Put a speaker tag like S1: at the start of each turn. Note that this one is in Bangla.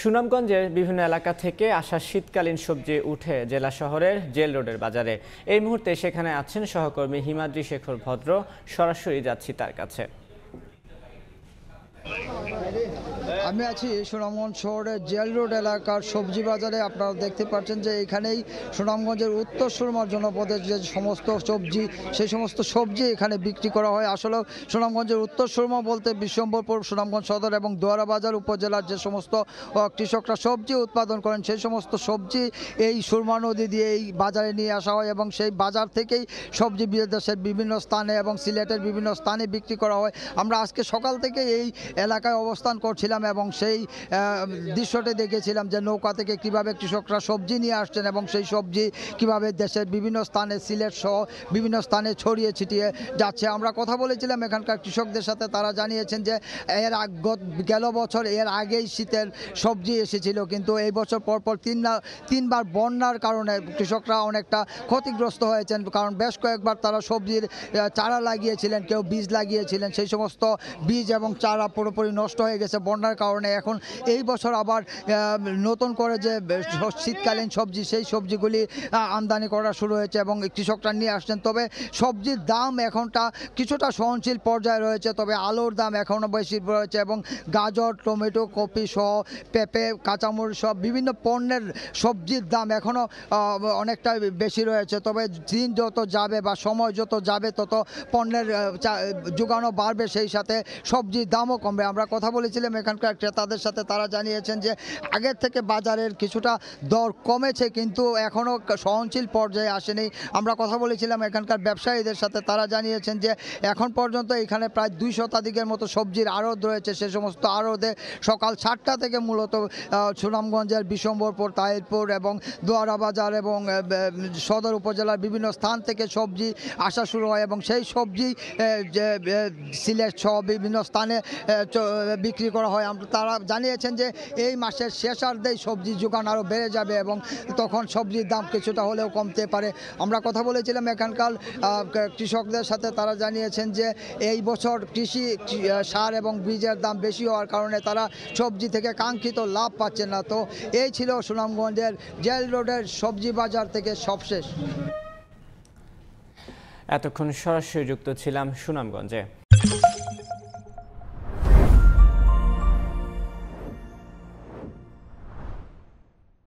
S1: সুনামগঞ্জের বিভিন্ন এলাকা থেকে আসা শীতকালীন সবজি উঠে জেলা শহরের জেল রোডের বাজারে। এই মুহূর্তে সেখানে আছেন সহকর্মী হিমাদ্রি শেখর ভদ্র। সরাসরি যাচ্ছি তার কাছে।
S2: আমি আছি সুনামগঞ্জ শহরের জেল রোড এলাকার সবজি বাজারে। আপনারা দেখতে পাচ্ছেন যে এখানেই সুনামগঞ্জের উত্তর সুরমা জনপদের যে সমস্ত সবজি, সেই সমস্ত সবজি এখানে বিক্রি করা হয়। আসলে সুনামগঞ্জের উত্তর সুরমা বলতে বিশ্বম্বরপুর, সুনামগঞ্জ সদর এবং দোয়ারা বাজার উপজেলার যে সমস্ত কৃষকরা সবজি উৎপাদন করেন, সেই সমস্ত সবজি এই সুরমা নদী দিয়ে এই বাজারে নিয়ে আসা হয় এবং সেই বাজার থেকেই সবজি দেশের বিভিন্ন স্থানে এবং সিলেটের বিভিন্ন স্থানে বিক্রি করা হয়। আমরা আজকে সকাল থেকে এই এলাকায় অবস্থান করছিলাম এবং সেই দৃশ্যটি দেখেছিলাম যে নৌকা থেকে কিভাবে কৃষকরা সবজি নিয়ে আসছেন এবং সেই সবজি কিভাবে দেশের বিভিন্ন স্থানে, সিলেট সহ বিভিন্ন স্থানে ছড়িয়ে ছিটিয়ে যাচ্ছে। আমরা কথা বলেছিলাম এখানকার কৃষকদের সাথে। তারা জানিয়েছেন যে গেল বছর এর আগেই শীতের সবজি এসেছিল, কিন্তু এই বছর পরপর তিনবার বন্যার কারণে কৃষকরা অনেকটা ক্ষতিগ্রস্ত হয়েছেন। কারণ বেশ কয়েকবার তারা সবজির চারা লাগিয়েছিলেন, কেউ বীজ লাগিয়েছিলেন, সেই সমস্ত বীজ এবং চারা পুরোপুরি নষ্ট হয়ে গেছে বন্যার কারণে। এখন এই বছর আবার নতুন করে যে শীতকালীন সবজি, সেই সবজিগুলি আমদানি করা শুরু হয়েছে এবং কৃষকরা নিয়ে আসছেন। তবে সবজির দাম এখনটা কিছুটা সহনশীল পর্যায়ে রয়েছে, তবে আলুর দাম এখনও বেশি রয়েছে এবং গাজর, টমেটো, কপি সহ পেঁপে, কাঁচামরিচ সব বিভিন্ন পণ্যের সবজির দাম এখনও অনেকটা বেশি রয়েছে। তবে দিন যত যাবে বা সময় যত যাবে তত পণ্যের যোগানও বাড়বে, সেই সাথে সবজির দামও কমবে। আমরা কথা বলেছিলাম এখানকার ক্রেতাদের সাথে। তারা জানিয়েছেন যে আগের থেকে বাজারের কিছুটা দর কমেছে, কিন্তু এখনও সহনশীল পর্যায়ে আসেনি। আমরা কথা বলেছিলাম এখানকার ব্যবসায়ীদের সাথে। তারা জানিয়েছেন যে এখন পর্যন্ত এখানে প্রায় 2 শতাধিকের মতো সবজির আড়ত রয়েছে। সে সমস্ত আড়তে সকাল 7টা থেকে মূলত সুনামগঞ্জের বিশ্বম্বরপুর, তাহিরপুর এবং দোয়ারা বাজার এবং সদর উপজেলার বিভিন্ন স্থান থেকে সবজি আসা শুরু হয় এবং সেই সবজি সিলেট সহ বিভিন্ন স্থানে বিক্রি করা হয়। তারা জানিয়েছেন যে এই মাসের শেষার্ধেই সবজি যোগান আরও বেড়ে যাবে এবং তখন সবজির দাম কিছুটা হলেও কমতে পারে। আমরা কথা বলেছিলাম এখানকার কৃষকদের সাথে। তারা জানিয়েছেন যে এই বছর কৃষি সার এবং বীজের দাম বেশি হওয়ার কারণে তারা সবজি থেকে কাঙ্ক্ষিত লাভ পাচ্ছেন না। তো এই ছিল সুনামগঞ্জের জেল রোডের সবজি বাজার থেকে সবশেষ।
S1: এতক্ষণ সরাসরি যুক্ত ছিলাম সুনামগঞ্জে।